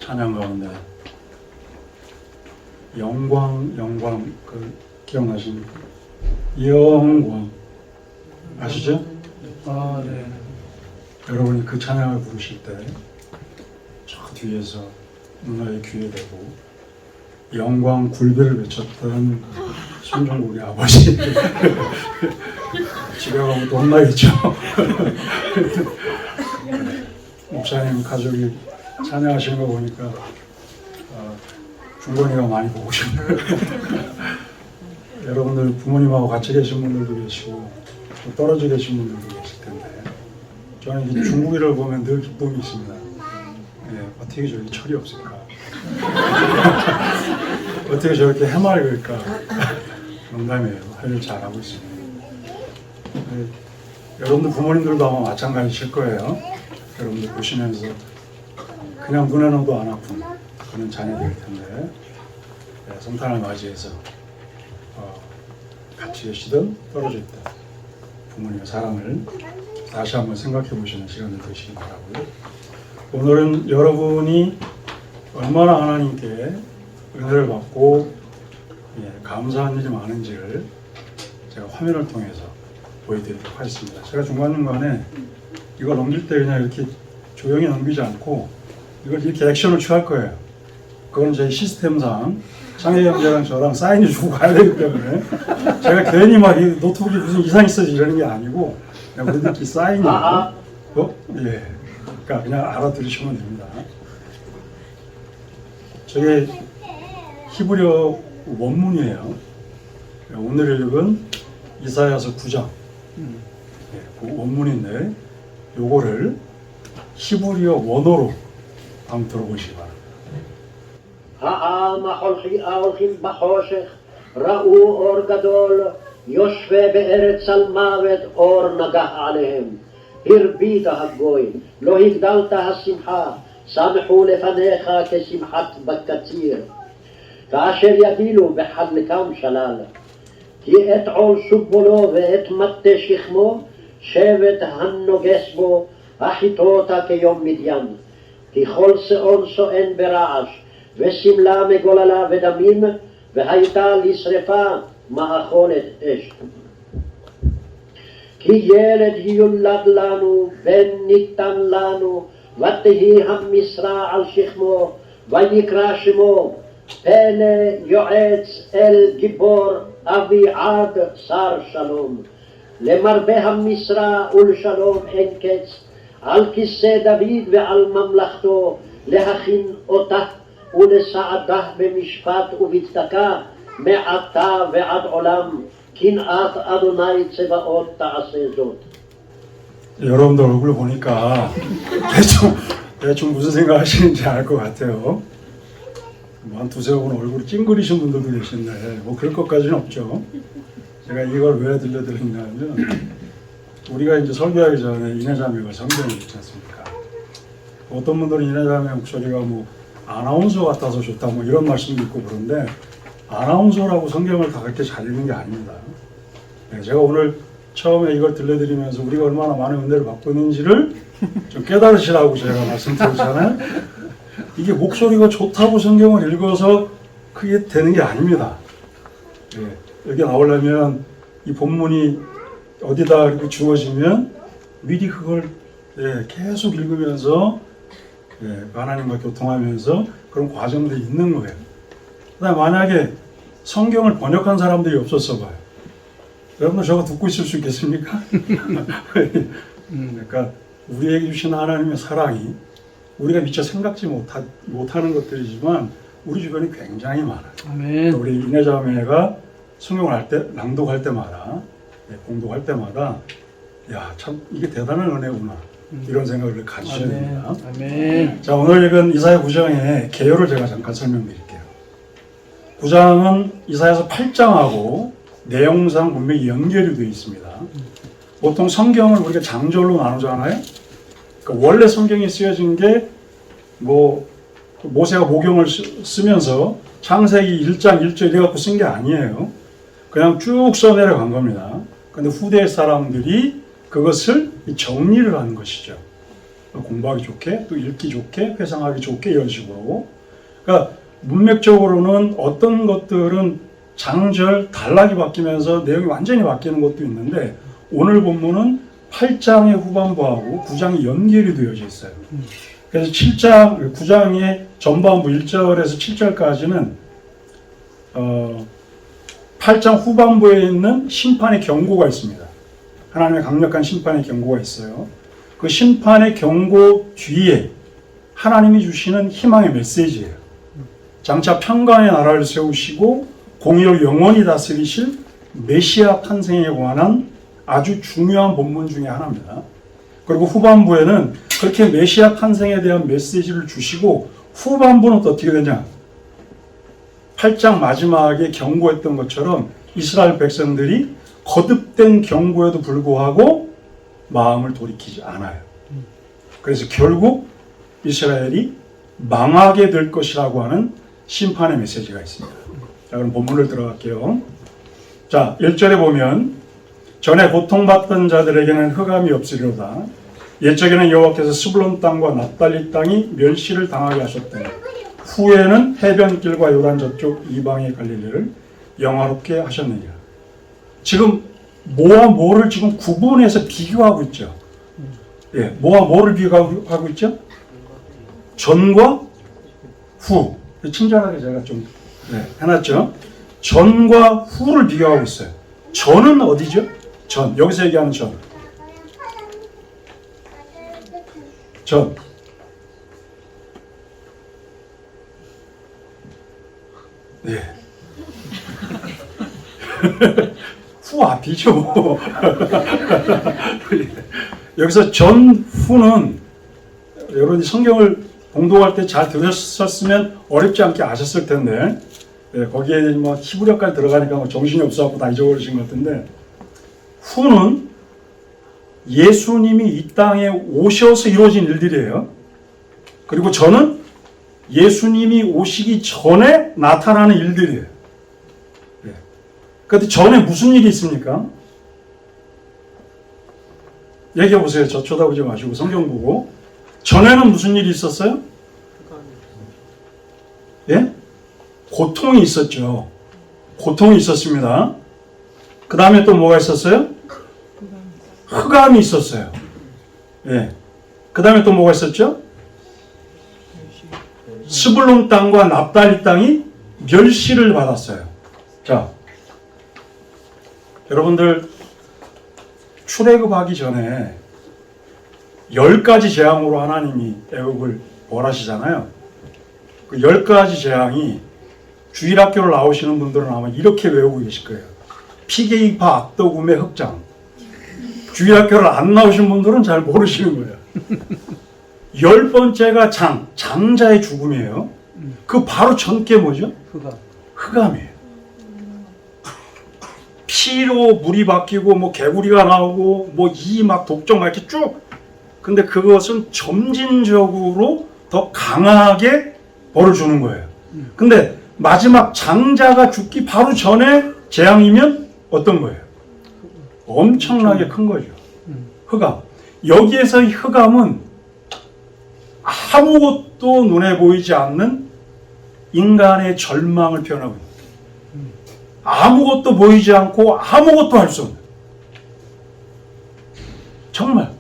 찬양 가운데 영광 그 기억나십니까? 영광 아시죠? 아, 네. 여러분이 그 찬양을 부르실 때 저 뒤에서 누나의 귀에 대고 영광 굴비를 외쳤던 손정국이 아버지 집에 가면 또 혼나겠죠. 목사님 가족이 찬양하시는 거 보니까 중건이가 많이 보고 싶네요. 여러분들 부모님하고 같이 계신 분들도 계시고 또 떨어져 계신 분들도 계실 텐데 저는 이 중국이를 보면 늘 기쁨이 있습니다. 예, 어떻게 저렇게 철이 없을까? 어떻게 저렇게 해맑을까? 농담이에요. 할 일 잘하고 있습니다. 예, 여러분들 부모님들도 아마 마찬가지실 거예요. 여러분들 보시면서 그냥 눈에 넣어도 안 아픈 그런 자녀들일 텐데 예, 성탄을 맞이해서 같이 계시든 떨어져 있다 부모님의 사랑을 다시 한번 생각해 보시는 시간이 되시기 바라고요. 오늘은 여러분이 얼마나 하나님께 은혜를 받고 감사한 일이 많은지를 제가 화면을 통해서 보여드리도록 하겠습니다. 제가 중간중간에 이걸 넘길 때 그냥 이렇게 조용히 넘기지 않고 이걸 이렇게 액션을 취할 거예요. 그건 제 시스템상 창희 형제랑 저랑 사인을 주고 가야 되기 때문에 제가 괜히 막 이 노트북이 무슨 이상이 있어지 이러는 게 아니고 그냥 우리들끼리 사인이고 예. 그러니까 그냥 알아들으시면 됩니다. 저게 히브리어 원문이에요. 오늘 읽은 이사야서 9장 예, 그 원문인데 요거를 히브리어 원어로 한번 들어보시기 바랍니다. העם ההולכים בחושך ראו אור גדול, יושבי בארץ צלמוות אור נגח עליהם. הרבית הגוי, לא הגדלת השמחה, שמחו לפניך כשמחת בקציר. כאשר יבילו בחלקם שלל. כי את עול סובולו ואת מטה שכמו, שבט הנוגס בו, החיתותה כיום מדיין. כי כל שאון שואן ברעש, ושמלה מגוללה ודמים, והייתה לשרפה מאכולת אש. כי ילד יולד לנו, בן ניתן לנו, ותהי המשרה על שכמו, ויקרא שמו, פלא יועץ אל גיבור, אביעד שר שלום. למרבה המשרה ולשלום אין קץ, על כיסא דוד ועל ממלכתו, להכין אותה ולסעדה במשפט ובצדקה מעתה ועד עולם, קנאת אדוני צבאות תעשה זאת. 여러분들 얼굴 보니까 대충 무슨 생각 하시는지 알 것 같아요. 한 두세 분 얼굴이 찡그리신 분들도 계신데 뭐 그럴 것까지는 없죠. 제가 이걸 왜 들려드리냐면 우리가 이제 설교하기 전에 이내자매가 성경을 읽지 않습니까? 어떤 분들은 이내자매 목소리가 뭐 아나운서 같아서 좋다 뭐 이런 말씀도 있고 그런데 아나운서라고 성경을 다 그렇게 잘 읽는 게 아닙니다. 네, 제가 오늘 처음에 이걸 들려드리면서 우리가 얼마나 많은 은혜를 받고 있는지를 좀 깨달으시라고 제가 말씀드렸잖아요. 이게 목소리가 좋다고 성경을 읽어서 그게 되는 게 아닙니다. 네, 여기 나오려면 이 본문이 어디다 이렇게 주어지면 미리 그걸 계속 읽으면서 하나님과 교통하면서 그런 과정들이 있는 거예요. 그다음에 만약에 성경을 번역한 사람들이 없었어 봐요. 여러분들 저거 듣고 있을 수 있겠습니까? 그러니까 우리에게 주신 하나님의 사랑이 우리가 미처 생각지 못하는 것들이지만 우리 주변에 굉장히 많아요. 아멘. 우리 이내자매가 성경을 할 때, 낭독할 때마다, 공독할 때마다 야, 참 이게 대단한 은혜구나 이런 생각을 가지셔야 됩니다. 아멘. 자, 오늘 읽은 이사야 9장의 개요를 제가 잠깐 설명드릴게요. 9장은 이사야서 8장하고 내용상 분명히 연결이 되어 있습니다. 보통 성경을 우리가 장절로 나누잖아요. 그러니까 원래 성경이 쓰여진 게 모세가 모경을 쓰면서 창세기 1장 1절 이래갖고 쓴 게 아니에요. 그냥 쭉 써내려간 겁니다. 근데 후대 사람들이 그것을 정리를 하는 것이죠. 공부하기 좋게, 또 읽기 좋게, 회상하기 좋게 이런 식으로. 그러니까 문맥적으로는 어떤 것들은 장절 단락이 바뀌면서 내용이 완전히 바뀌는 것도 있는데 오늘 본문은 8장의 후반부하고 9장이 연결이 되어져 있어요. 그래서 9장의 전반부 1절에서 7절까지는 8장 후반부에 있는 심판의 경고가 있습니다. 하나님의 강력한 심판의 경고가 있어요. 그 심판의 경고 뒤에 하나님이 주시는 희망의 메시지예요. 장차 평강의 나라를 세우시고 공의를 영원히 다스리실 메시아 탄생에 관한 아주 중요한 본문 중에 하나입니다. 그리고 후반부에는 그렇게 메시아 탄생에 대한 메시지를 주시고 후반부는 또 어떻게 되냐? 8장 마지막에 경고했던 것처럼 이스라엘 백성들이 거듭된 경고에도 불구하고 마음을 돌이키지 않아요. 그래서 결국 이스라엘이 망하게 될 것이라고 하는 심판의 메시지가 있습니다. 자, 그럼 본문을 들어갈게요. 자, 1절에 보면 전에 고통받던 자들에게는 흑암이 없으리로다. 옛적에는 여호와께서 스불론 땅과 납달리 땅이 멸시를 당하게 하셨더니 후에는 해변길과 요단 저쪽 이방의 갈릴리를 영화롭게 하셨느니라. 지금 뭐와 뭐를 지금 구분해서 비교하고 있죠. 예, 뭐와 뭐를 비교하고 있죠? 전과 후. 친절하게 제가 좀 해놨죠. 전과 후를 비교하고 있어요. 전은 어디죠? 전. 여기서 얘기하는 전. 전. 네. 후 앞이죠. 여기서 전, 후는 여러분이 성경을 공독할 때 잘 들으셨으면 어렵지 않게 아셨을 텐데 거기에 뭐 히브리어까지 들어가니까 뭐 정신이 없어갖고 다 잊어버리신 것 같은데 후는 예수님이 이 땅에 오셔서 이루어진 일들이에요. 그리고 저는 예수님이 오시기 전에 나타나는 일들이에요. 그런데 전에 무슨 일이 있습니까? 얘기해 보세요. 저 쳐다보지 마시고 성경 보고. 전에는 무슨 일이 있었어요? 예? 고통이 있었죠. 고통이 있었습니다. 그 다음에 또 뭐가 있었어요? 흑암이 있었어요. 예. 그 다음에 또 뭐가 있었죠? 스불론 땅과 납달리 땅이 멸시를 받았어요. 자, 여러분들 출애굽하기 전에 10가지 재앙으로 하나님이 애굽을 벌하시잖아요. 그 10가지 재앙이 주일학교를 나오시는 분들은 아마 이렇게 외우고 계실 거예요. 피게이파 악도금의 흑장. 주일학교를 안 나오신 분들은 잘 모르시는 거예요. 10번째가 장자의 죽음이에요. 그 바로 전께 뭐죠? 흑암이에요. 피로 물이 바뀌고 뭐 개구리가 나오고 뭐 이 막 독종 막 이렇게 쭉. 근데 그것은 점진적으로 더 강하게 벌을 주는 거예요. 근데 마지막 장자가 죽기 바로 전에 재앙이면 어떤 거예요? 엄청나게 큰 거죠. 흑암. 여기에서 이 흑암은 아무것도 눈에 보이지 않는 인간의 절망을 표현하고 있습니다. 아무것도 보이지 않고 아무것도 할 수 없는. 정말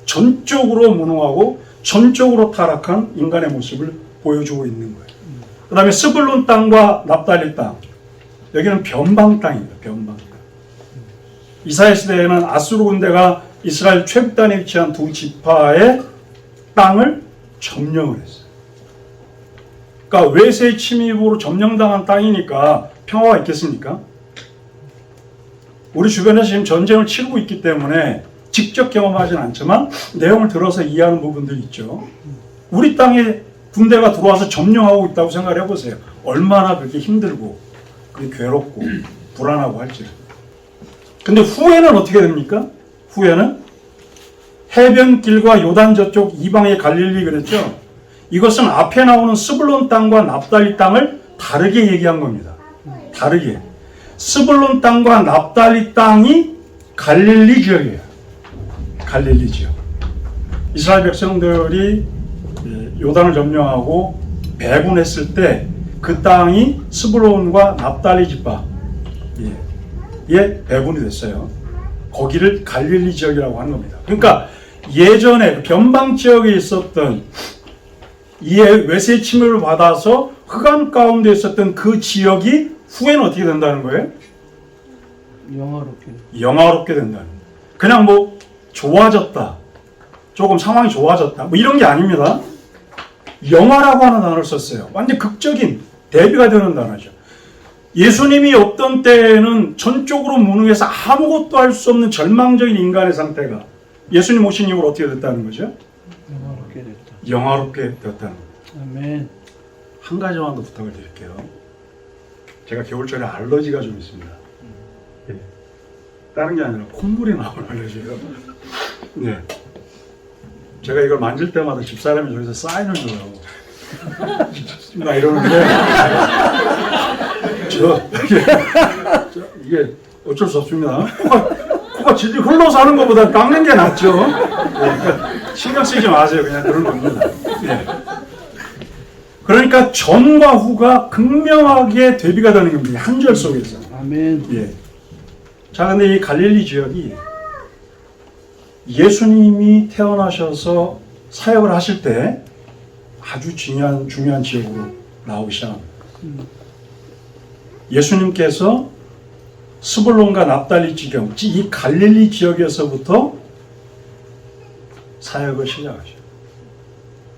전적으로 무능하고 전적으로 타락한 인간의 모습을 보여주고 있는 거예요. 그 다음에 스불론 땅과 납달리 땅. 여기는 변방 땅입니다. 변방 땅. 이사야 시대에는 아수르 군대가 이스라엘 최북단에 위치한 두 지파의 땅을 점령을 했어요. 그러니까 외세 침입으로 점령당한 땅이니까 평화가 있겠습니까? 우리 주변에서 지금 전쟁을 치르고 있기 때문에 직접 경험하지는 않지만 내용을 들어서 이해하는 부분들이 있죠. 우리 땅에 군대가 들어와서 점령하고 있다고 생각을 해보세요. 얼마나 그렇게 힘들고 그렇게 괴롭고 불안하고 할지. 근데 후에는 어떻게 됩니까? 후에는 해변길과 요단 저쪽 이방의 갈릴리 그랬죠. 이것은 앞에 나오는 스불론 땅과 납달리 땅을 다르게 얘기한 겁니다. 다르게. 스불론 땅과 납달리 땅이 갈릴리 지역이에요. 갈릴리 지역. 이스라엘 백성들이 요단을 점령하고 배군했을 때 그 땅이 스불론과 납달리 지파에 배분이 됐어요. 거기를 갈릴리 지역이라고 하는 겁니다. 그러니까 예전에 변방 지역에 있었던 이 외세 침입을 받아서 흑암 가운데 있었던 그 지역이 후에는 어떻게 된다는 거예요? 영화롭게 된다는 거예요. 그냥 뭐 좋아졌다, 조금 상황이 좋아졌다, 뭐 이런 게 아닙니다. 영화라고 하는 단어를 썼어요. 완전 극적인 대비가 되는 단어죠. 예수님이 없던 때에는 전적으로 무능해서 아무것도 할 수 없는 절망적인 인간의 상태가 예수님 오신 이후로 어떻게 됐다는 거죠? 영화롭게 되었다는 거예요. 아멘. 한 가지만 더 부탁을 드릴게요. 제가 겨울철에 알러지가 좀 있습니다. 다른 게 아니라 콧물이 나오는 알러지예요. 네. 제가 이걸 만질 때마다 집사람이 저기서 사인을 줘요. 막 이러는데 이게 어쩔 수 없습니다. 코가 질질 흘러서 하는 것보다 깎는 게 낫죠. 그러니까 신경 쓰지 마세요. 그냥 그런 겁니다. 네. 그러니까 전과 후가 극명하게 대비가 되는 겁니다. 한 절 속에서. 아멘. 예. 자, 근데 이 갈릴리 지역이 예수님이 태어나셔서 사역을 하실 때 아주 중요한 지역으로 나오기 시작합니다. 예수님께서 스불론과 납달리 지경, 이 갈릴리 지역에서부터 사역을 시작하셔요.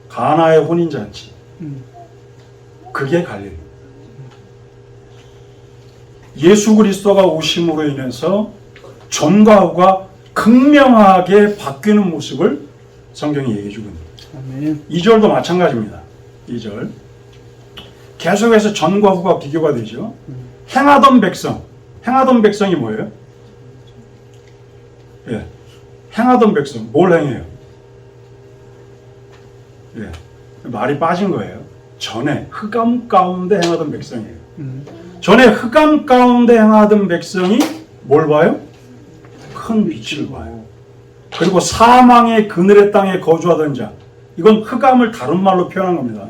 가나의 혼인잔치. 그게 갈릴리. 예수 그리스도가 오심으로 인해서 전과 후가 극명하게 바뀌는 모습을 성경이 얘기해 주고 있습니다. 아멘. 2절도 마찬가지입니다. 2절. 계속해서 전과 후가 비교가 되죠. 행하던 백성. 행하던 백성이 뭐예요? 예. 행하던 백성. 뭘 행해요? 예. 말이 빠진 거예요. 전에 흑암 가운데 행하던 백성이에요. 전에 흑암 가운데 행하던 백성이 뭘 봐요? 큰 빛을 봐요. 그리고 사망의 그늘의 땅에 거주하던 자. 이건 흑암을 다른 말로 표현한 겁니다.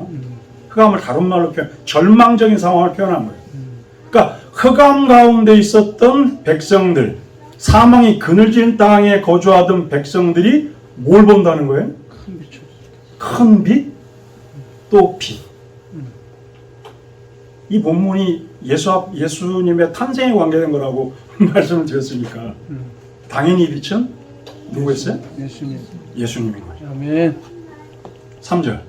흑암을 다른 말로 절망적인 상황을 표현한 거예요. 그러니까 흑암 가운데 있었던 백성들, 사망이 그늘진 땅에 거주하던 백성들이 뭘 본다는 거예요? 큰 빛, 또 빛. 이 본문이 예수님의 탄생에 관계된 거라고 말씀을 드렸으니까 당연히 이 빛은 누구였어요? 예수님인 거죠. 아멘. 3절.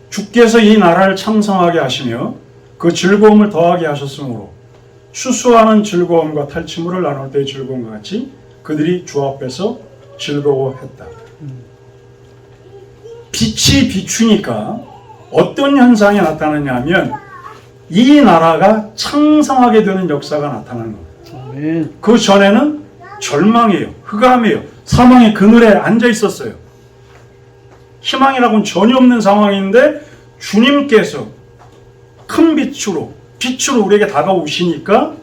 주께서 이 나라를 창성하게 하시며 그 즐거움을 더하게 하셨으므로 추수하는 즐거움과 탈취물을 나눌 때의 즐거움과 같이 그들이 주 앞에서 즐거워했다. 빛이 비추니까 어떤 현상이 나타나냐면 이 나라가 창성하게 되는 역사가 나타나는 겁니다. 아멘. 그 전에는 절망이에요. 흑암이에요. 사망의 그늘에 앉아 있었어요. 희망이라고는 전혀 없는 상황인데 주님께서 큰 빛으로 우리에게 다가오시니까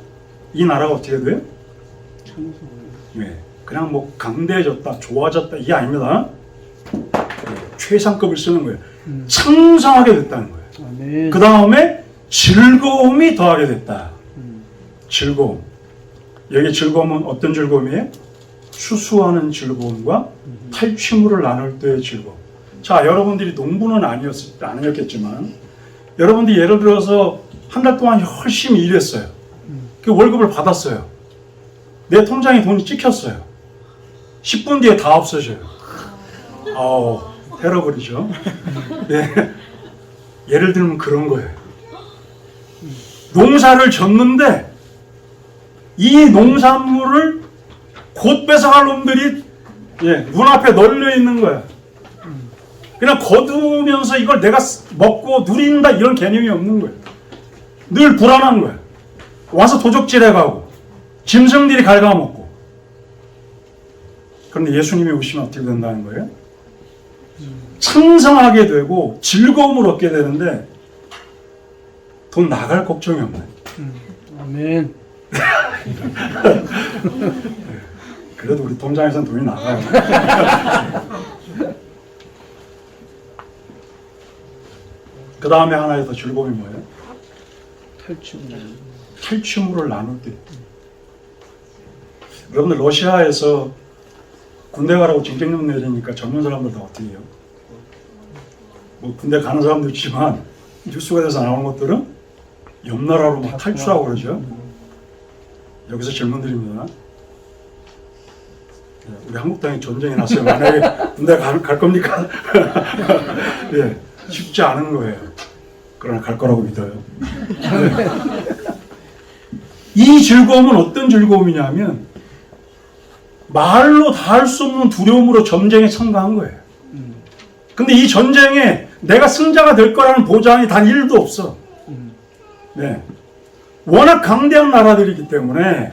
이 나라가 어떻게 돼요? 네, 그냥 뭐 강대해졌다, 좋아졌다 이게 아닙니다. 네, 최상급을 쓰는 거예요. 창성하게 됐다는 거예요. 아멘. 그 다음에 즐거움이 더하게 됐다. 즐거움. 여기 즐거움은 어떤 즐거움이에요? 추수하는 즐거움과 탈취물을 나눌 때의 즐거움. 자, 여러분들이 농부는 아니었겠지만 여러분들이 예를 들어서 한 달 동안 열심히 일했어요. 그 월급을 받았어요. 내 통장에 돈이 찍혔어요. 10분 뒤에 다 없어져요. 아우, 테러블이죠. 네. 예를 들면 그런 거예요. 농사를 졌는데 이 농산물을 곧 뺏어갈 놈들이 눈앞에 널려 있는 거야. 그냥 거두면서 이걸 내가 먹고 누린다 이런 개념이 없는 거예요. 늘 불안한 거예요. 와서 도적질해가고 짐승들이 갉아먹고. 그런데 예수님이 오시면 어떻게 된다는 거예요? 창성하게 되고 즐거움을 얻게 되는데 돈 나갈 걱정이 없네. 아멘. 그래도 우리 통장에서는 돈이 나가요. 그 다음에 하나의 더 즐거움이 뭐예요? 탈출. 탈취물을 나눌 때. 여러분들 러시아에서 군대 가라고 징집령 내리니까 젊은 사람들 다 어떻게 해요? 뭐 군대 가는 사람도 있지만 뉴스가 돼서 나오는 것들은 옆 나라로 막 탈출하고 그러죠. 여기서 질문 드립니다. 우리 한국 땅에 전쟁이 났어요. 만약에 군대 갈 겁니까? 예, 쉽지 않은 거예요. 그러나 갈 거라고 믿어요. 네. 이 즐거움은 어떤 즐거움이냐면 말로 다 할 수 없는 두려움으로 전쟁에 참가한 거예요. 근데 이 전쟁에 내가 승자가 될 거라는 보장이 단 1도 없어. 네. 워낙 강대한 나라들이기 때문에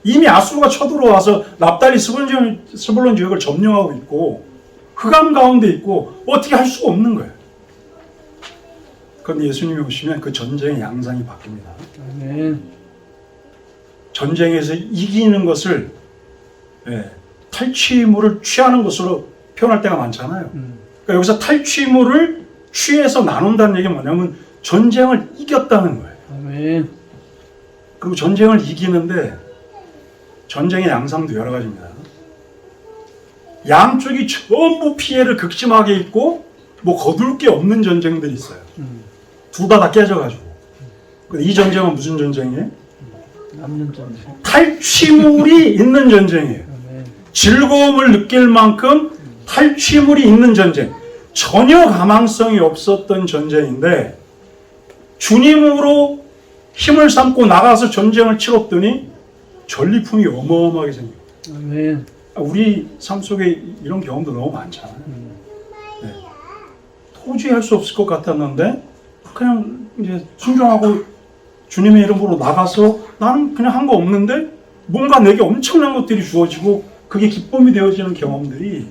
이미 아수르가 쳐들어와서 납달리 스불론 지역을 점령하고 있고 흑암 가운데 있고 어떻게 할 수가 없는 거예요. 그런데 예수님이 오시면 그 전쟁의 양상이 바뀝니다. 아멘. 전쟁에서 이기는 것을 탈취물을 취하는 것으로 표현할 때가 많잖아요. 그러니까 여기서 탈취물을 취해서 나눈다는 얘기가 뭐냐면 전쟁을 이겼다는 거예요. 아멘. 그리고 전쟁을 이기는데 전쟁의 양상도 여러 가지입니다. 양쪽이 전부 피해를 극심하게 입고 뭐 거둘 게 없는 전쟁들이 있어요. 둘 다 깨져가지고. 근데 이 전쟁은 무슨 전쟁이에요? 남는 전쟁. 탈취물이 있는 전쟁이에요. 아멘. 즐거움을 느낄 만큼 탈취물이 있는 전쟁. 전혀 가망성이 없었던 전쟁인데 주님으로 힘을 삼고 나가서 전쟁을 치렀더니 전리품이 어마어마하게 생겨요. 아멘. 우리 삶 속에 이런 경험도 너무 많잖아요. 네. 도저히 할 수 없을 것 같았는데 그냥 이제 순종하고 주님의 이름으로 나가서 나는 그냥 한 거 없는데 뭔가 내게 엄청난 것들이 주어지고 그게 기쁨이 되어지는 경험들이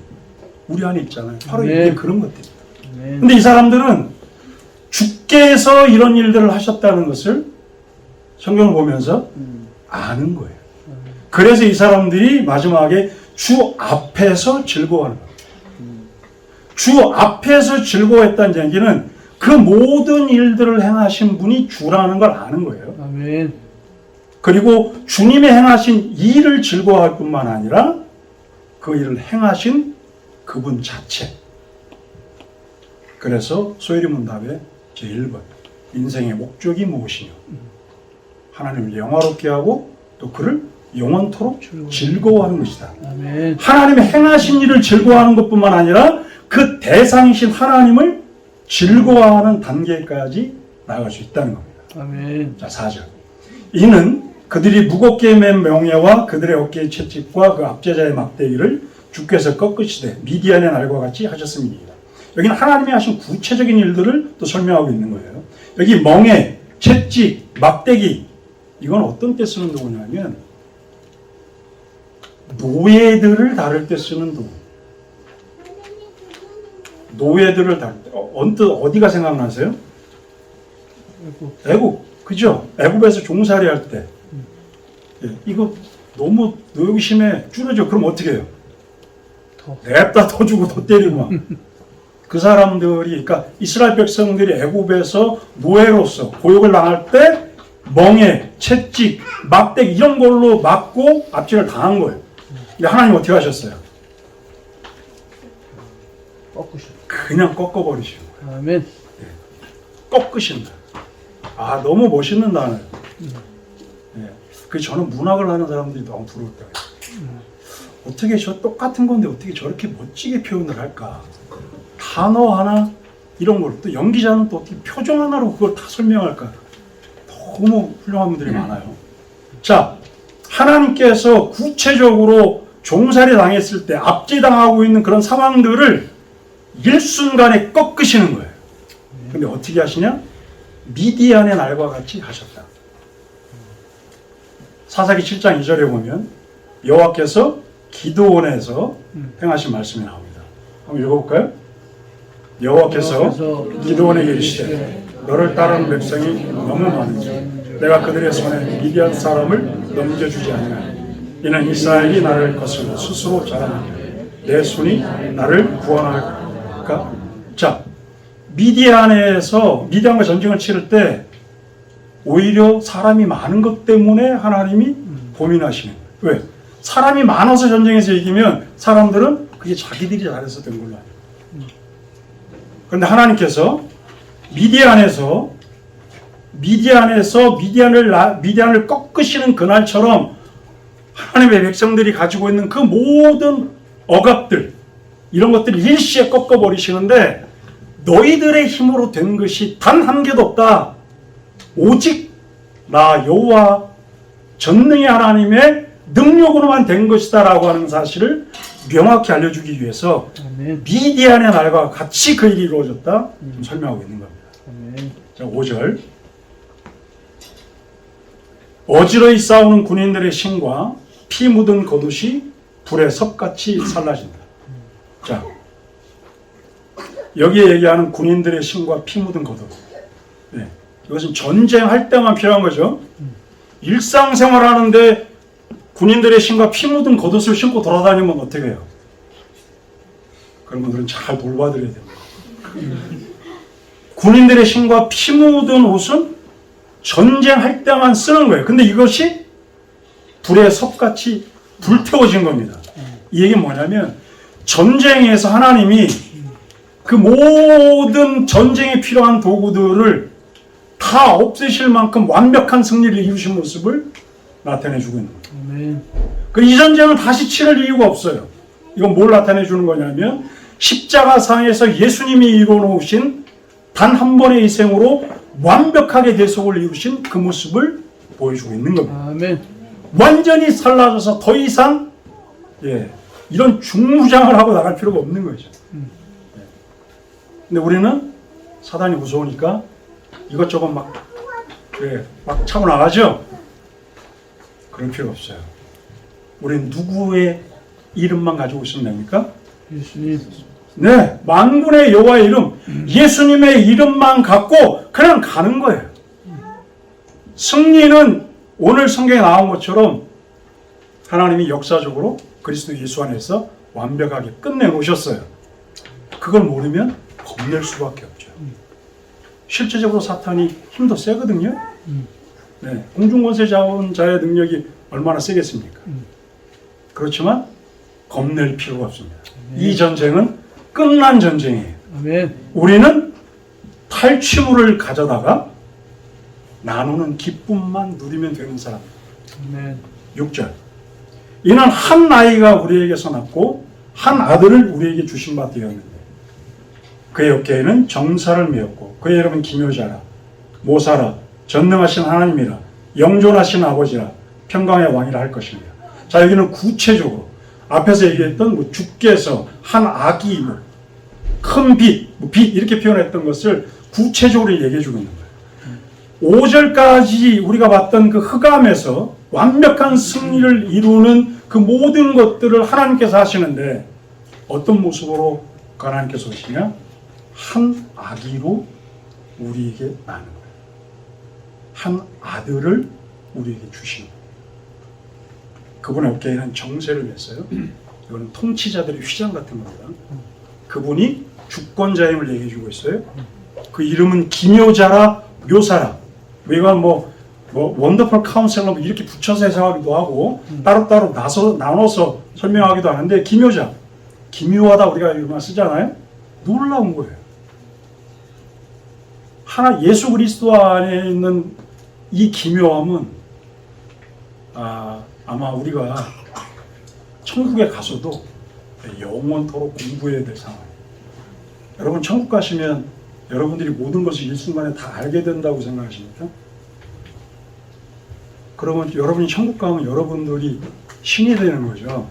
우리 안에 있잖아요. 바로 네. 이게 그런 것들입니다. 아멘. 근데 이 사람들은 주께서 이런 일들을 하셨다는 것을 성경을 보면서 아는 거예요. 그래서 이 사람들이 마지막에 주 앞에서 즐거워하는 거예요. 주 앞에서 즐거워했다는 얘기는 그 모든 일들을 행하신 분이 주라는 걸 아는 거예요. 아멘. 그리고 주님의 행하신 일을 즐거워할 뿐만 아니라 그 일을 행하신 그분 자체. 그래서 소요리 문답의 제1번 인생의 목적이 무엇이냐. 하나님을 영화롭게 하고 또 그를 영원토록 즐거워하는 것이다. 아멘. 하나님의 행하신 일을 즐거워하는 것뿐만 아니라 그 대상이신 하나님을 즐거워하는 단계까지 나아갈 수 있다는 겁니다. 아멘. 자, 4절. 이는 그들이 무겁게 맨 명예와 그들의 어깨의 채찍과 그 압제자의 막대기를 주께서 꺾으시되 미디안의 날과 같이 하셨습니다. 여기는 하나님이 하신 구체적인 일들을 또 설명하고 있는 거예요. 여기 멍에, 채찍, 막대기 이건 어떤 때 쓰는 도구냐면 노예들을 다룰 때 쓰는 도구. 노예들을 다룰 때 언뜻 어디가 생각나세요? 애국. 그죠? 애국에서 종살이 할 때. 이거 너무 노역심에 줄여져. 그럼 어떻게 해요? 냅다 더 주고 더 때리고 막. 그 사람들이, 그러니까 이스라엘 백성들이 애국에서 노예로서 고역을 당할 때 멍에, 채찍, 막대기 이런 걸로 맞고 압제를 당한 거예요. 근데 하나님 어떻게 하셨어요? 꺾으셨다. 그냥 꺾어버리시는 거예요. 아멘. 꺾으신다. 아, 너무 멋있는 단어예요. 그 저는 문학을 하는 사람들이 너무 부러웠다. 어떻게 저 똑같은 건데 어떻게 저렇게 멋지게 표현을 할까? 단어 하나 이런 걸 또 연기자는 또 어떻게 표정 하나로 그걸 다 설명할까? 너무 훌륭한 분들이 많아요. 자, 하나님께서 구체적으로 종살이 당했을 때 압제당하고 있는 그런 상황들을 일순간에 꺾으시는 거예요. 근데 어떻게 하시냐? 미디안의 날과 같이 하셨다. 사사기 7장 2절에 보면 여호와께서 기드온에서 행하신 말씀이 나옵니다. 한번 읽어볼까요? 여호와께서 기드온에게 이르시되 너를 따르는 백성이 너무 많은지 내가 그들의 손에 미디안 사람을 넘겨주지 아니하니 이는 이스라엘이 나를 거스르고 스스로 자랑하며 내 손이 나를 구원할까? 자, 미디안과 전쟁을 치를 때 오히려 사람이 많은 것 때문에 하나님이 고민하시는 거예요. 왜? 사람이 많아서 전쟁에서 이기면 사람들은 그게 자기들이 잘해서 된 걸로 알아요. 그런데 하나님께서 미디안을 꺾으시는 그날처럼 하나님의 백성들이 가지고 있는 그 모든 억압들, 이런 것들을 일시에 꺾어버리시는데 너희들의 힘으로 된 것이 단 한 개도 없다. 오직 나 여호와 전능의 하나님의 능력으로만 된 것이다 라고 하는 사실을 명확히 알려주기 위해서 아멘. 미디안의 날과 같이 그 일이 이루어졌다 좀 설명하고 있는 겁니다. 아멘. 자, 5절. 어지러이 싸우는 군인들의 신과 피 묻은 겉옷이 불에 섭같이 살라진다. 자, 여기에 얘기하는 군인들의 신과 피 묻은 겉옷. 네, 이것은 전쟁할 때만 필요한 거죠. 일상생활 하는데 군인들의 신과 피 묻은 겉옷을 신고 돌아다니면 어떻게 해요? 그런 분들은 잘 돌봐드려야 됩니다. 군인들의 신과 피 묻은 옷은 전쟁할 때만 쓰는 거예요. 근데 이것이 불에 섭같이 불태워진 겁니다. 이 얘기는 뭐냐면 전쟁에서 하나님이 그 모든 전쟁에 필요한 도구들을 다 없애실 만큼 완벽한 승리를 이루신 모습을 나타내주고 있는 거예요. 아멘. 이 전쟁을 다시 치를 이유가 없어요. 이건 뭘 나타내주는 거냐면 십자가상에서 예수님이 이루어놓으신 단 한 번의 희생으로 완벽하게 대속을 이루신 그 모습을 보여주고 있는 겁니다. 아멘. 완전히 살라져서 더 이상 이런 중무장을 하고 나갈 필요가 없는 거죠. 근데 우리는 사단이 무서우니까 이것저것 막 차고 나가죠? 그럴 필요 없어요. 우리는 누구의 이름만 가지고 있으면 됩니까? 예수님. 네, 만군의 여호와의 이름, 예수님의 이름만 갖고 그냥 가는 거예요. 승리는 오늘 성경에 나온 것처럼 하나님이 역사적으로 그리스도 예수 안에서 완벽하게 끝내놓으셨어요. 그걸 모르면 겁낼 수밖에 없죠. 실제적으로 사탄이 힘도 세거든요. 네, 공중권세 자원자의 능력이 얼마나 세겠습니까? 그렇지만 겁낼 필요가 없습니다. 이 전쟁은 끝난 전쟁이에요. 아멘. 우리는 탈취물을 가져다가 나누는 기쁨만 누리면 되는 사람. 아멘. 6절. 이는 한 아이가 우리에게서 낳고 한 아들을 우리에게 주신 바 되었는데 그의 어깨에는 정사를 메었고 그의 이름은 기묘자라 모사라 전능하신 하나님이라 영존하신 아버지라 평강의 왕이라 할 것입니다. 자, 여기는 구체적으로 앞에서 얘기했던 주께서 한 아기 큰 빛 이렇게 표현했던 것을 구체적으로 얘기해 주고 있는 거예요. 5절까지 우리가 봤던 그 흑암에서 완벽한 승리를 이루는 그 모든 것들을 하나님께서 하시는데 어떤 모습으로 하나님께서 오시냐? 한 아기로 우리에게 나는 거예요. 한 아들을 우리에게 주시는 거예요. 그분의 어깨에는 정세를 냈어요. 이거는 통치자들의 휘장 같은 겁니다. 그분이 주권자임을 얘기해 주고 있어요. 그 이름은 기묘자라 묘사라. 이건 원더풀 카운셀러 이렇게 붙여서 해석하기도 하고 따로따로 나눠서 설명하기도 하는데 기묘자, 기묘하다 우리가 이런 말 쓰잖아요. 놀라운 거예요. 하나 예수 그리스도 안에 있는 이 기묘함은 아마 우리가 천국에 가서도 영원토록 공부해야 될 상황이에요. 여러분 천국 가시면 여러분들이 모든 것을 일순간에 다 알게 된다고 생각하십니까? 그러면 여러분이 천국 가면 여러분들이 신이 되는 거죠.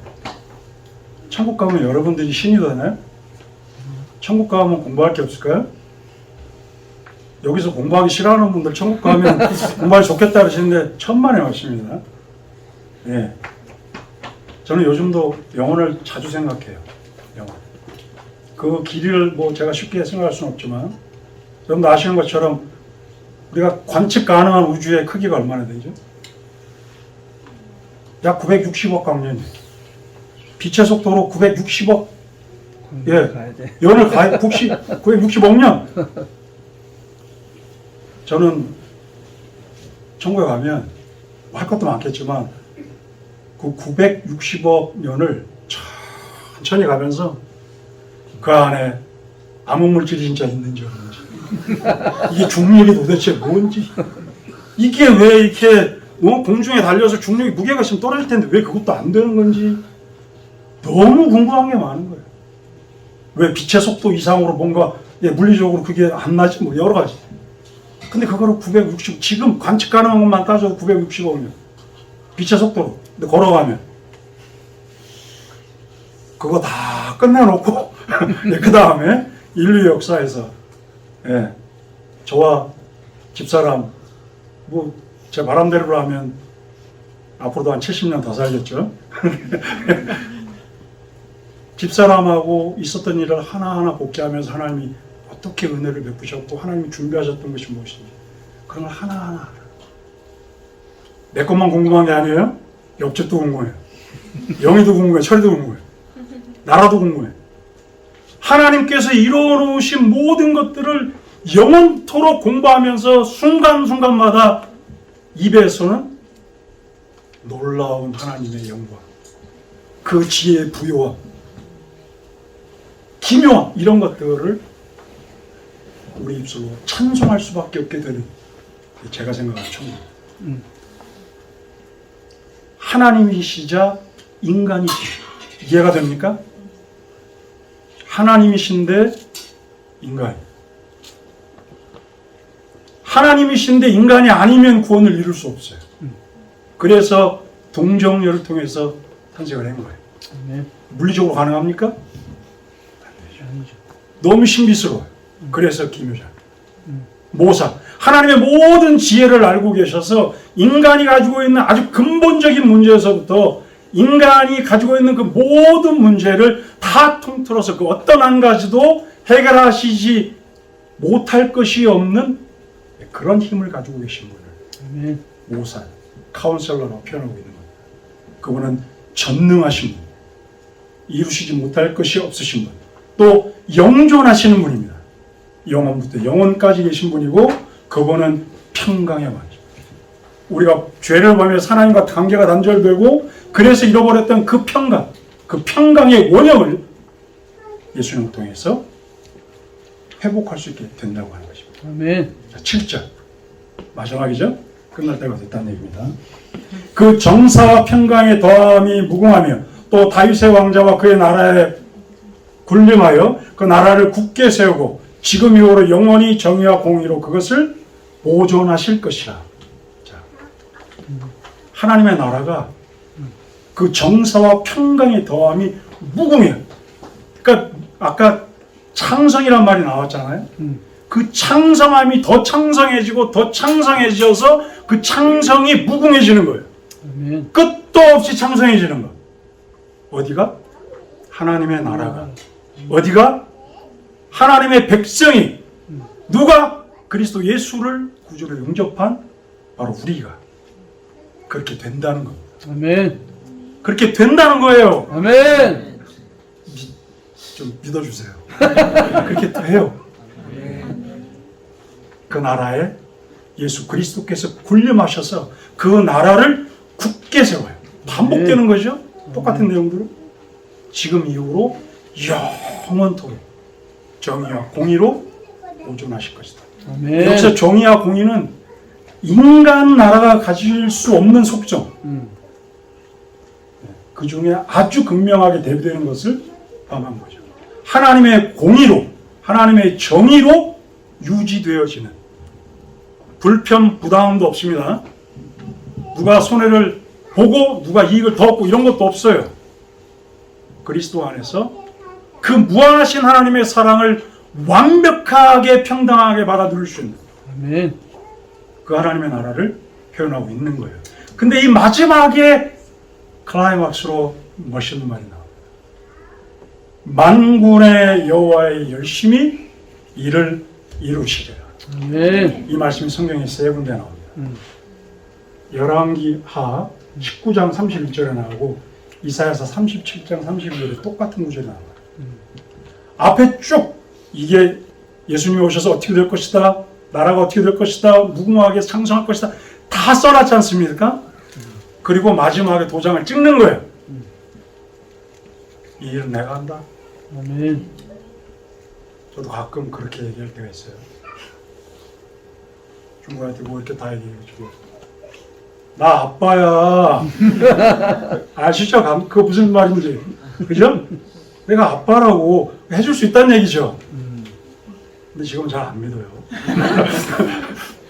천국 가면 여러분들이 신이 되나요? 천국 가면 공부할 게 없을까요? 여기서 공부하기 싫어하는 분들 천국 가면 공부하기 좋겠다 그러시는데 천만의 말씀입니다. 예. 저는 요즘도 영혼을 자주 생각해요. 영혼. 그 길이를 제가 쉽게 생각할 수는 없지만 여러분도 아시는 것처럼 우리가 관측 가능한 우주의 크기가 얼마나 되죠? 약 960억 광년이에요. 빛의 속도로 960억 예, 가야 돼. 연을 가야 965년. 저는 천국에 가면 할 것도 많겠지만 그 960억 년을 천천히 가면서 그 안에 암흑물질이 진짜 있는지 없는지, 이게 중력이 도대체 뭔지, 이게 왜 이렇게 공중에 달려서 중력이 무게가 있으면 떨어질 텐데 왜 그것도 안 되는 건지 너무 궁금한 게 많은 거예요. 왜 빛의 속도 이상으로 뭔가 물리적으로 그게 안 나지, 뭐 여러 가지. 근데 그거를 960, 지금 관측 가능한 것만 따져도 960억 년 빛의 속도로 근데 걸어가면 그거 다 끝내놓고 그 다음에 인류 역사에서 저와 집사람 뭐 제 바람대로 하면 앞으로도 한 70년 더 살겠죠. 집사람하고 있었던 일을 하나하나 복귀하면서 하나님이 어떻게 은혜를 베푸셨고 하나님이 준비하셨던 것이 무엇인지 그런 걸 하나하나 내 것만 궁금한 게 아니에요. 옆집도 궁금해요. 영희도 궁금해, 철이도 궁금해, 나라도 궁금해. 하나님께서 이루어놓으신 모든 것들을 영원토록 공부하면서 순간순간마다 입에서는 놀라운 하나님의 영광, 그 지혜의 부요함, 기묘함, 이런 것들을 우리 입술로 찬송할 수밖에 없게 되는, 제가 생각하는 천국. 하나님이시자 인간이시. 이해가 됩니까? 하나님이신데 인간이. 하나님이신데 인간이 아니면 구원을 이룰 수 없어요. 그래서 동정녀를 통해서 탄생을 한 거예요. 네. 물리적으로 가능합니까? 아니죠. 너무 신비스러워요. 그래서 기묘자. 모사. 하나님의 모든 지혜를 알고 계셔서 인간이 가지고 있는 아주 근본적인 문제에서부터 인간이 가지고 있는 그 모든 문제를 다 통틀어서 그 어떤 한 가지도 해결하시지 못할 것이 없는 그런 힘을 가지고 계신 분을 모사, 카운셀러라고 표현하고 있는 겁니다. 그분은 전능하신 분, 이루시지 못할 것이 없으신 분, 또 영존하시는 분입니다. 영원부터 영원까지 계신 분이고 그분은 평강의 왕이죠. 우리가 죄를 범해서 하나님과 관계가 단절되고 그래서 잃어버렸던 그 평강, 그 평강의 원형을 예수님을 통해서 회복할 수 있게 된다고 하는 것입니다. 아멘. 자, 7절 마지막이죠. 끝날 때가 됐다는 얘기입니다. 그 정사와 평강의 더함이 무궁하며 또 다윗의 왕자와 그의 나라에 군림하여 그 나라를 굳게 세우고 지금 이후로 영원히 정의와 공의로 그것을 보존하실 것이라. 자, 하나님의 나라가 그 정사와 평강의 더함이 무궁해요. 그러니까 아까 창성이란 말이 나왔잖아요. 그 창성함이 더 창성해지고 더 창성해져서 그 창성이 무궁해지는 거예요. 아멘. 끝도 없이 창성해지는 거. 어디가? 하나님의 나라가. 어디가? 하나님의 백성이. 누가? 그리스도 예수를 구주로 영접한 바로 우리가 그렇게 된다는 겁니다. 아멘. 그렇게 된다는 거예요. 아멘. 좀 믿어주세요. 그렇게 돼요. 그 나라에 예수 그리스도께서 군림하셔서 그 나라를 굳게 세워요. 반복되는 거죠. 똑같은 내용들은 지금 이후로 영원토록 정의와 공의로 보존하실 것이다. 아멘. 여기서 정의와 공의는 인간 나라가 가질 수 없는 속성, 그 중에 아주 극명하게 대비되는 것을 포함한 거죠. 하나님의 공의로, 하나님의 정의로 유지되어지는 불편, 부당함도 없습니다. 누가 손해를 보고 누가 이익을 더 얻고 이런 것도 없어요. 그리스도 안에서 그 무한하신 하나님의 사랑을 완벽하게 평등하게 받아들일 수 있는 아멘. 그 하나님의 나라를 표현하고 있는 거예요. 근데 이 마지막에 클라이막스로 멋있는 말이 나옵니다. 만군의 여호와의 열심히 이를 이루시리라. 아멘. 이 말씀이 성경에 세 군데 나옵니다. 열왕기 하 19장 31절에 나오고 이사야서 37장 32절에 똑같은 구절이 나옵니다. 앞에 쭉 이게 예수님이 오셔서 어떻게 될 것이다, 나라가 어떻게 될 것이다, 무궁하게 창성할 것이다, 다 써놨지 않습니까? 그리고 마지막에 도장을 찍는 거예요. 이 일은 내가 한다. 아멘. 저도 가끔 그렇게 얘기할 때가 있어요. 중국한테 뭐 이렇게 다 얘기해가지고 나 아빠야. 아시죠? 그거 무슨 말인지. 그죠? 내가 아빠라고 해줄 수 있다는 얘기죠. 근데 지금은 잘 안 믿어요.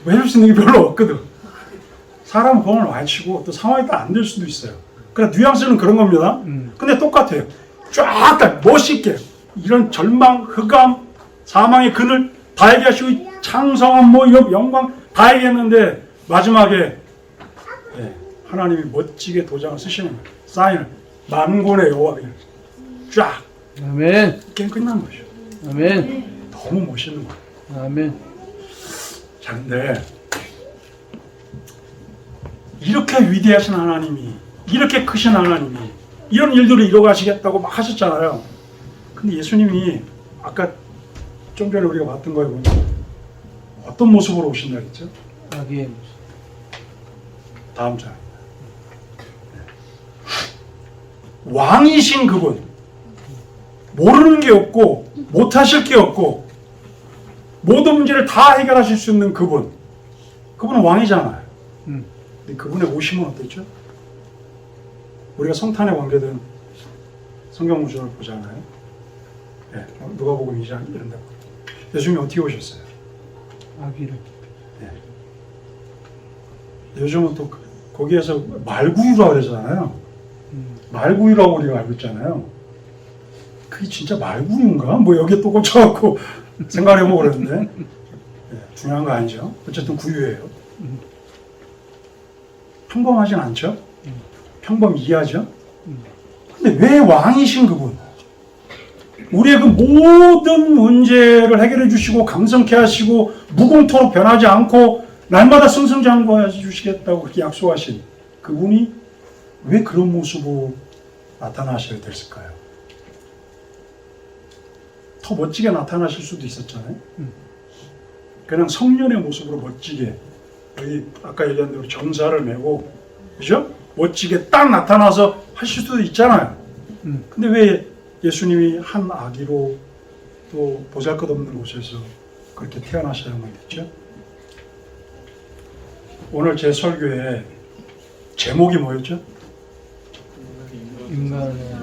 뭐 해줄 수 있는 게 별로 없거든. 사람은 공을 많이 치고 또 상황이 또 안 될 수도 있어요. 그러니까 뉘앙스는 그런 겁니다. 근데 똑같아요. 쫙 다 멋있게 이런 절망, 흑암, 사망의 그늘 다 얘기하시고 창성한 뭐 이런 영광 다 얘기했는데 마지막에 하나님이 멋지게 도장을 쓰시는 거예요. 사인을 만군의 여호와 쫙 아멘. 게임 끝난 거죠. 아멘. 너무 멋있는 거예요. 아멘. 자, 근데 이렇게 위대하신 하나님이, 이렇게 크신 하나님이 이런 일들을 이뤄가시겠다고 막 하셨잖아요. 근데 예수님이 아까 좀 전에 우리가 봤던 거에 보면 어떤 모습으로 오신다 했죠? 아기의 모습. 다음 장. 왕이신 그분, 모르는 게 없고 못하실 게 없고 모든 문제를 다 해결하실 수 있는 그분, 그분은 왕이잖아요. 근데 그분의 오심은 어땠죠? 우리가 성탄에 관계된 성경 구절을 보잖아요. 네, 누가복음 2장 이런 데 예수님이 어떻게 오셨어요? 아기를. 네. 요즘은 또 거기에서 말구유라고 그러잖아요. 말구유라고 우리가 알고 있잖아요. 그게 진짜 말구유인가? 뭐 여기에 또 꽂혀갖고 생각해보고 그랬는데 네, 중요한 거 아니죠. 어쨌든 구유예요. 평범하진 않죠. 평범이하죠. 근데 왜 왕이신 그분, 우리의 그 모든 문제를 해결해 주시고 강성케 하시고 무궁토록 변하지 않고 날마다 승승장구해 주시겠다고 그렇게 약속하신 그분이 왜 그런 모습으로 나타나셔야 됐을까요? 더 멋지게 나타나실 수도 있었잖아요. 그냥 성년의 모습으로 멋지게, 여기 아까 얘기한 대로 정사를 메고, 그죠? 멋지게 딱 나타나서 하실 수도 있잖아요. 근데 왜 예수님이 한 아기로 또 보잘것없는 곳에서 그렇게 태어나셔야만 됐죠? 오늘 제 설교의 제목이 뭐였죠? 인간의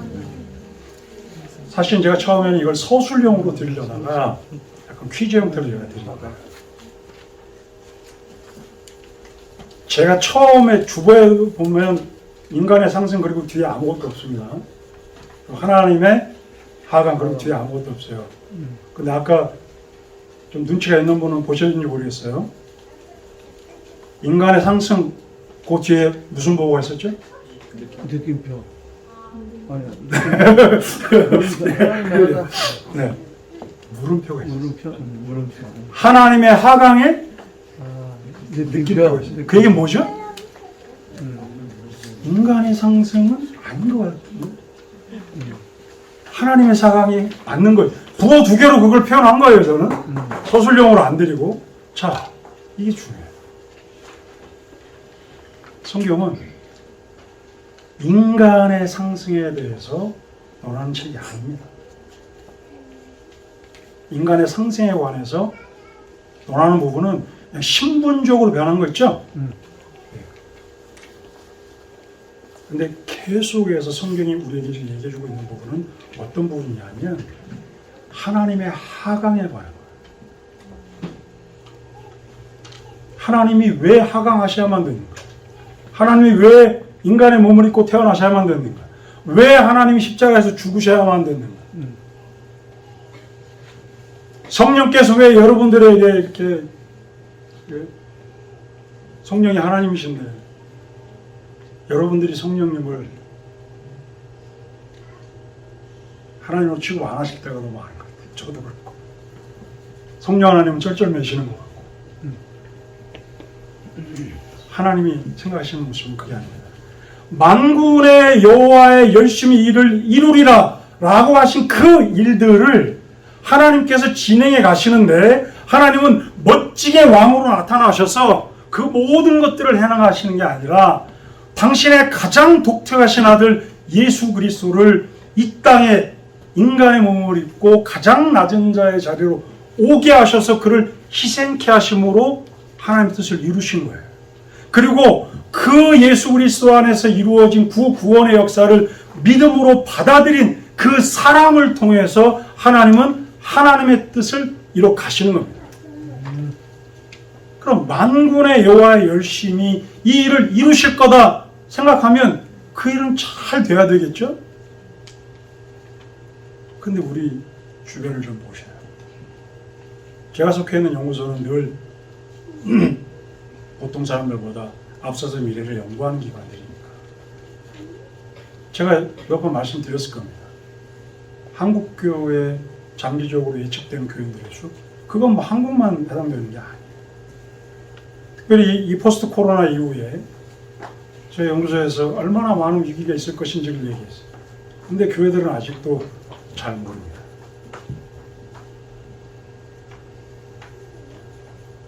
사실 제가 처음에는 이걸 서술형으로 드리려다가 약간 퀴즈 형태로 제가 드리려다가 제가 처음에 주보에 보면 인간의 상승 그리고 뒤에 아무것도 없습니다. 하나님의 하강 그리고 뒤에 아무것도 없어요. 근데 아까 좀 눈치가 있는 분은 보셨는지 모르겠어요. 인간의 상승 그 뒤에 무슨 보고가 있었죠? 느낌표. 아니, 네, 물음표가 있어요. 물음표. 물음표. 하나님의 하강에 느낌표. 느낌표가 있어요. 그 얘기는 뭐죠? 인간의 상승은 아닌 것 같아요. 하나님의 사강이 맞는 거예요. 부호 두 개로 그걸 표현한 거예요, 저는. 서술형으로 안 드리고. 자, 이게 중요해요. 성경은 인간의 상승에 대해서 논하는 책이 아닙니다. 인간의 상승에 관해서 논하는 부분은 그냥 신분적으로 변한 거 있죠? 근데 계속해서 성경이 우리에게 얘기해주고 있는 부분은 어떤 부분이냐면 하나님의 하강에 관한 거예요. 하나님이 왜 하강하셔야만 되는가? 하나님이 왜 인간의 몸을 입고 태어나셔야만 되는가? 왜 하나님이 십자가에서 죽으셔야만 되는가? 성령께서 왜 여러분들에게 이렇게 성령이 하나님이신데 여러분들이 성령님을 하나님으로 취급 안 하실 때가 너무 많은 것 같아요. 저도 그렇고 성령 하나님은 쩔쩔매시는 것 같고 하나님이 생각하시는 모습은 그게 아닙니다. 만군의 여호와의 열심히 일을 이루리라 라고 하신 그 일들을 하나님께서 진행해 가시는데 하나님은 멋지게 왕으로 나타나셔서 그 모든 것들을 해나가시는 게 아니라 당신의 가장 독특하신 아들 예수 그리스도를 이 땅에 인간의 몸을 입고 가장 낮은 자의 자리로 오게 하셔서 그를 희생케 하심으로 하나님의 뜻을 이루신 거예요. 그리고 그 예수 그리스도 안에서 이루어진 구원의 역사를 믿음으로 받아들인 그 사람을 통해서 하나님은 하나님의 뜻을 이뤄 가시는 겁니다. 그럼 만군의 여호와의 열심히 이 일을 이루실 거다 생각하면 그 일은 잘 돼야 되겠죠? 근데 우리 주변을 좀 보셔요. 제가 속해 있는 연구소는 늘 보통 사람들보다 앞서서 미래를 연구하는 기관들이니까. 제가 몇 번 말씀드렸을 겁니다. 한국교회 장기적으로 예측되는 교인들의 수, 그건 뭐 한국만 해당되는 게 아니에요. 특별히 이 포스트 코로나 이후에 저희 연구소에서 얼마나 많은 위기가 있을 것인지를 얘기했어요. 근데 교회들은 아직도 잘 모릅니다.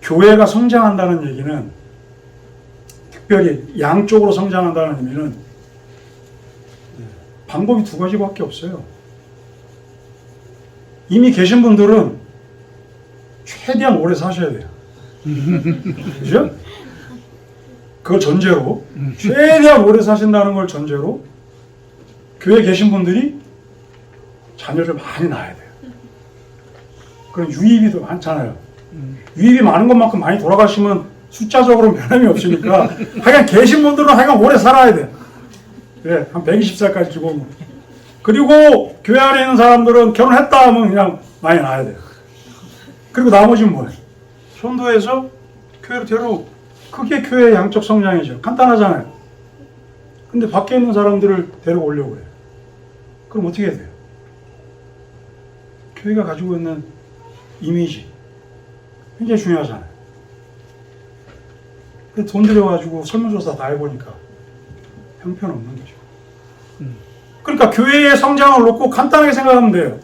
교회가 성장한다는 얘기는, 특별히 양쪽으로 성장한다는 의미는 방법이 두 가지밖에 없어요. 이미 계신 분들은 최대한 오래 사셔야 돼요. 그죠? 그걸 전제로, 최대한 오래 사신다는 걸 전제로 교회에 계신 분들이 자녀를 많이 낳아야 돼요. 그럼 유입이 더 많잖아요. 유입이 많은 것만큼 많이 돌아가시면 숫자적으로 변함이 없으니까 하여간 계신 분들은 하여간 오래 살아야 돼요. 네, 한 120살까지 기본으로. 그리고 교회 안에 있는 사람들은 결혼했다 하면 그냥 많이 낳아야 돼요. 그리고 나머지는 뭐예요? 전도해서 교회로 데려오고. 그게 교회의 양적 성장이죠. 간단하잖아요. 근데 밖에 있는 사람들을 데려오려고 해요. 그럼 어떻게 해야 돼요? 교회가 가지고 있는 이미지 굉장히 중요하잖아요. 근데 돈 들여가지고 설문조사 다 해보니까 형편없는 거죠. 그러니까 교회의 성장을 놓고 간단하게 생각하면 돼요.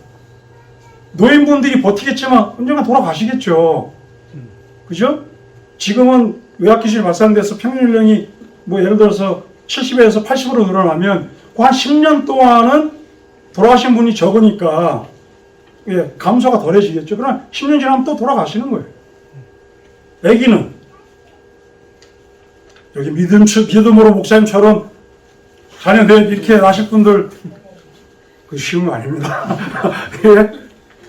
노인분들이 버티겠지만 언젠가 돌아가시겠죠. 그죠? 지금은 의학기술이 발달돼서 평균 연령이 뭐 예를 들어서 70에서 80으로 늘어나면 그 한 10년 동안은 돌아가신 분이 적으니까 예, 감소가 덜해지겠죠. 그러나 10년 지나면 또 돌아가시는 거예요. 아기는 여기 믿음으로 목사님처럼 자녀 이렇게 낳으실 분들 그 쉬운 거 아닙니다. 예,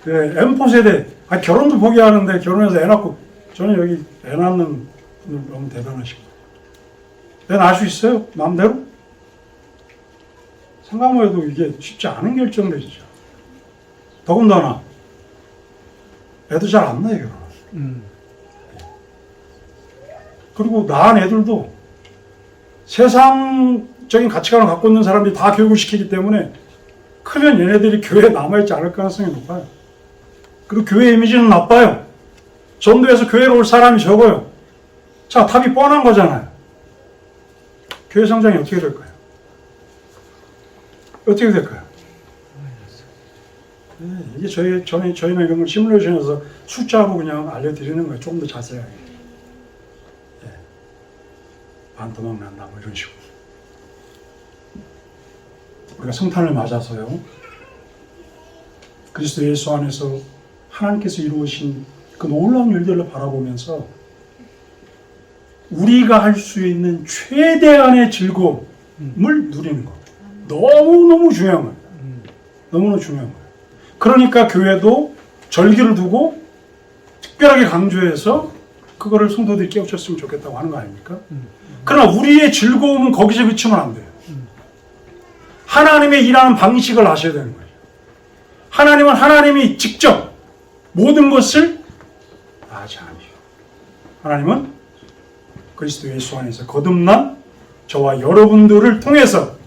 예, M4 세대 결혼도 포기하는데 결혼해서 애 낳고, 저는 여기 애 낳는 분들 너무 대단하시고, 애 낳을 수 있어요? 마음대로? 생각만 해도 이게 쉽지 않은 결정들이죠. 더군다나 애도 잘 안 나요, 결혼. 그리고 낳은 애들도 세상적인 가치관을 갖고 있는 사람들이 다 교육을 시키기 때문에 크면 얘네들이 교회에 남아있지 않을 가능성이 높아요. 그리고 교회 이미지는 나빠요. 전도에서 교회로 올 사람이 적어요. 자, 답이 뻔한 거잖아요. 교회 성장이 어떻게 될까요? 어떻게 될까요? 네, 이게 저희는 이런 걸 시뮬레이션에서 숫자로 그냥 알려드리는 거예요. 조금 더 자세하게. 네. 반토막 난다, 뭐 이런 식으로. 우리가 성탄을 맞아서요, 그리스도 예수 안에서 하나님께서 이루어진 그 놀라운 일들을 바라보면서 우리가 할 수 있는 최대한의 즐거움을 누리는 거. 너무너무 중요한 거예요. 너무너무 중요한 거예요. 그러니까 교회도 절기를 두고 특별하게 강조해서 그거를 성도들이 깨우쳤으면 좋겠다고 하는 거 아닙니까? 그러나 우리의 즐거움은 거기서 그치면 안 돼요. 하나님의 일하는 방식을 아셔야 되는 거예요. 하나님은 하나님이 직접 모든 것을 하지 않으셔. 하나님은 그리스도 예수 안에서 거듭난 저와 여러분들을 통해서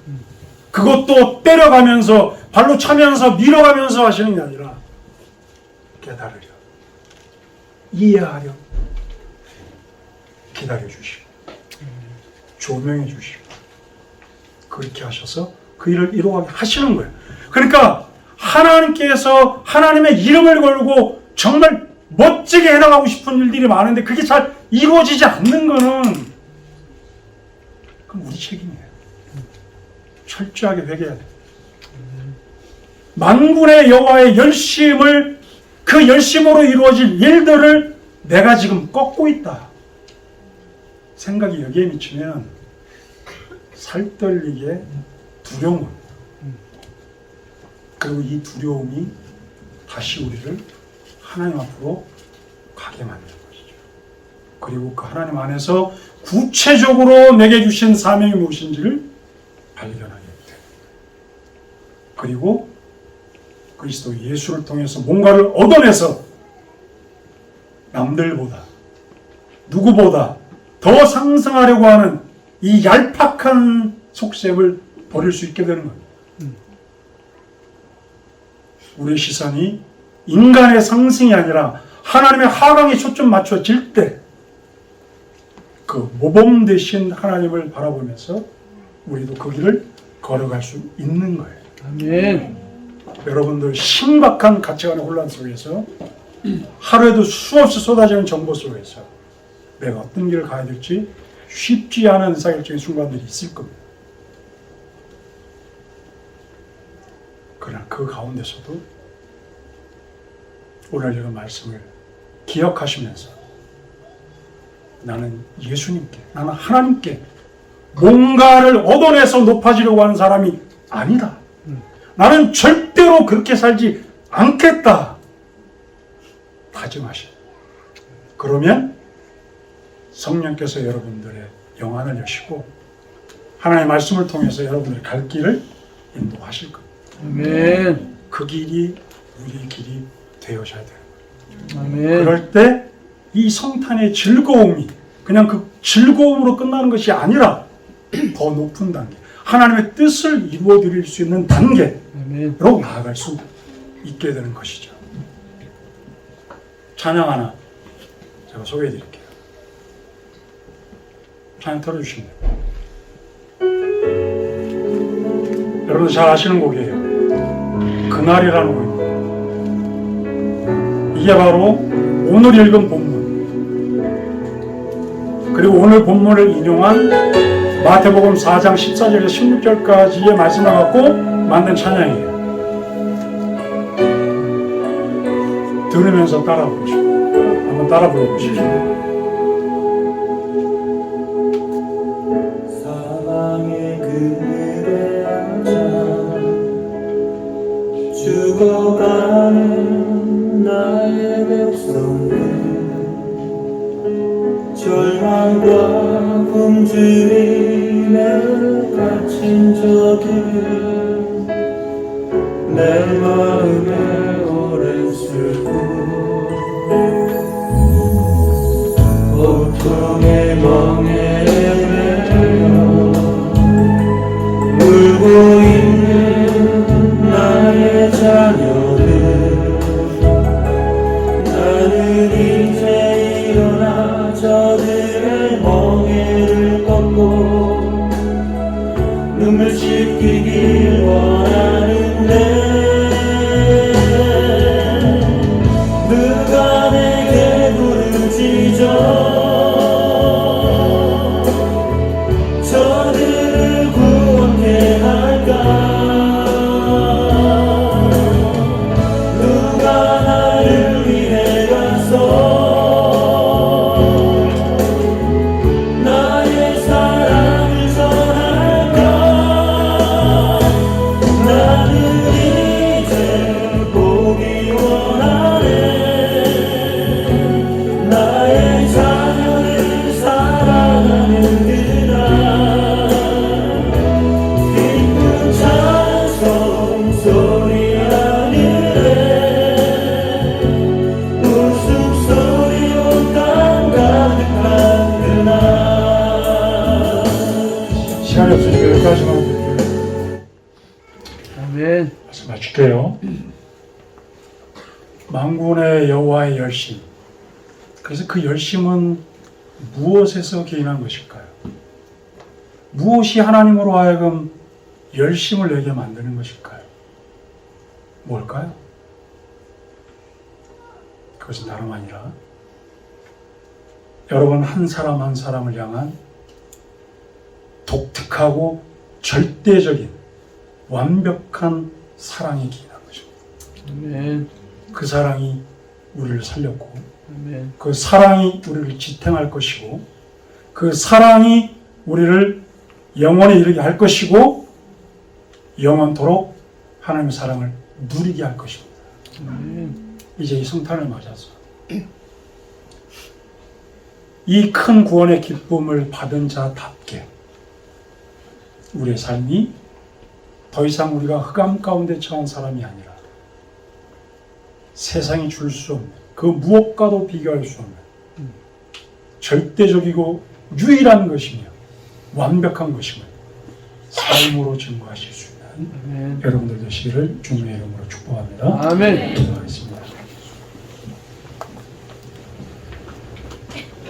그것도 때려가면서 발로 차면서 밀어가면서 하시는 게 아니라 깨달으려, 이해하려, 기다려주시고 조명해 주시고 그렇게 하셔서 그 일을 이루어가게 하시는 거예요. 그러니까 하나님께서 하나님의 이름을 걸고 정말 멋지게 해나가고 싶은 일들이 많은데 그게 잘 이루어지지 않는 거는 그건 우리 책임이에요. 철저하게 회개해야 돼요. 만군의 여호와의 열심을, 그 열심으로 이루어질 일들을 내가 지금 꺾고 있다 생각이 여기에 미치면 살떨리게 두려움, 그리고 이 두려움이 다시 우리를 하나님 앞으로 가게 만드는 것이죠. 그리고 그 하나님 안에서 구체적으로 내게 주신 사명이 무엇인지를 발견하게 돼요. 그리고 그리스도 예수를 통해서 뭔가를 얻어내서 남들보다, 누구보다 더 상승하려고 하는 이 얄팍한 속셈을 버릴 수 있게 되는 겁니다. 우리의 시선이 인간의 상승이 아니라 하나님의 하강에 초점 맞춰질 때 그 모범 되신 하나님을 바라보면서 우리도 그 길을 걸어갈 수 있는 거예요. 아멘. 여러분들 심각한 가치관의 혼란 속에서 하루에도 수없이 쏟아지는 정보 속에서 내가 어떤 길을 가야 될지 쉽지 않은 의사결정의 순간들이 있을 겁니다. 그러나 그 가운데서도 오늘 이런 말씀을 기억하시면서 나는 예수님께, 나는 하나님께 뭔가를 얻어내서 높아지려고 하는 사람이 아니다. 나는 절대로 그렇게 살지 않겠다. 다짐하셔. 그러면 성령께서 여러분들의 영안을 여시고 하나님의 말씀을 통해서 여러분들의 갈 길을 인도하실 겁니다. 아멘. 그 길이 우리의 길이 되어져야 돼요. 아멘. 그럴 때 이 성탄의 즐거움이 그냥 그 즐거움으로 끝나는 것이 아니라 더 높은 단계, 하나님의 뜻을 이루어 드릴 수 있는 단계로 아멘. 나아갈 수 있게 되는 것이죠. 찬양 하나 제가 소개해 드릴게요. 찬양 틀어주시면 돼요. 여러분들 잘 아시는 곡이에요. 그날이라는 곡입니다. 이게 바로 오늘 읽은 본문, 그리고 오늘 본문을 인용한 마태복음 4장 14절에서 16절까지의 말씀을 갖고 만든 찬양이에요. 들으면서 따라 부르시고 한번 따라 불러보시죠. 사방의 그늘에 앉아 죽어가는 나의 백성들, 절망과 굶주림에 갇힌 저들, 내 마음에 오랜 슬픔, 고통의 멍에 매여 울고 있는 나의 자녀들, 나는 이제 일어나 저들의 멍에를 꺾고 눈물 씻기길 원하는데, 누가 내게 부르짖어 저들을 구원케 할까? 누가 나를 위해 가서 나의 사랑을 전할까? 나는 이제 보기 원하네. 나의 자녀를 사랑하는 그날, 기쁜 찬송 소리 하늘에 웃음소리 온 땅 가득한 그날. 시간이 없으니까 여기까지만 드릴게요. 아멘. 말씀 마칠게요. 만군의 여호와의 열심. 그래서 그 열심은 무엇에서 기인한 것일까요? 무엇이 하나님으로 하여금 열심을 내게 만드는 것일까요? 뭘까요? 그것은 다름 아니라 여러분 한 사람 한 사람을 향한 독특하고 절대적인 완벽한 사랑이 기인한 것입니다. 아멘. 그 사랑이 우리를 살렸고 아멘. 그 사랑이 우리를 지탱할 것이고 그 사랑이 우리를 영원에 이르게 할 것이고 영원토록 하나님의 사랑을 누리게 할 것입니다. 아멘. 이제 이 성탄을 맞아서 이 큰 구원의 기쁨을 받은 자답게 우리의 삶이 더 이상 우리가 흑암 가운데 처한 사람이 아니라 세상이 줄 수 없는 그 무엇과도 비교할 수 없는 절대적이고 유일한 것이며 완벽한 것임을 삶으로 증거하실 수 있는 아멘. 여러분들 되시기를 주님의 이름으로 축복합니다. 아멘. 기도하겠습니다.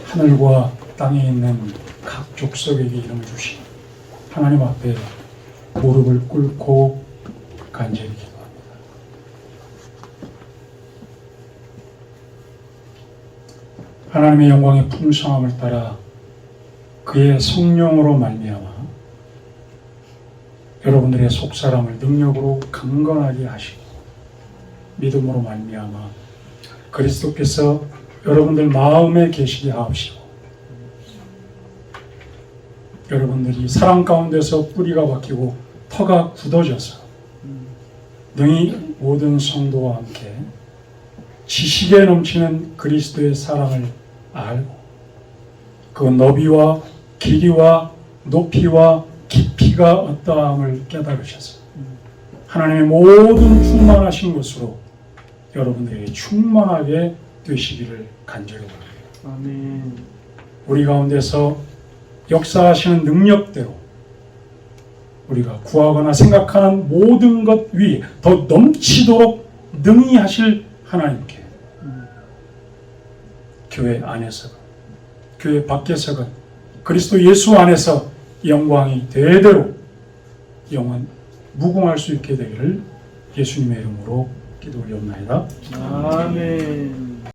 하늘과 땅에 있는 각 족속에게 이름을 주신 하나님 앞에 무릎을 꿇고 간절히 기도합니다. 하나님의 영광의 풍성함을 따라 그의 성령으로 말미암아 여러분들의 속사람을 능력으로 강건하게 하시고 믿음으로 말미암아 그리스도께서 여러분들 마음에 계시게 하옵시고 여러분들이 사랑 가운데서 뿌리가 박히고 터가 굳어져서 능히 모든 성도와 함께 지식에 넘치는 그리스도의 사랑을 알고 그 너비와 길이와 높이와 깊이가 어떠함을 깨달으셔서 하나님의 모든 충만하신 것으로 여러분들에게 충만하게 되시기를 간절히 바랍니다. 아멘. 우리 가운데서 역사하시는 능력대로 우리가 구하거나 생각하는 모든 것 위에 더 넘치도록 능히 하실 하나님께 교회 안에서건 교회 밖에서건 그리스도 예수 안에서 영광이 대대로 영원 무궁할 수 있게 되기를 예수님의 이름으로 기도 올려옵나이다. 아멘.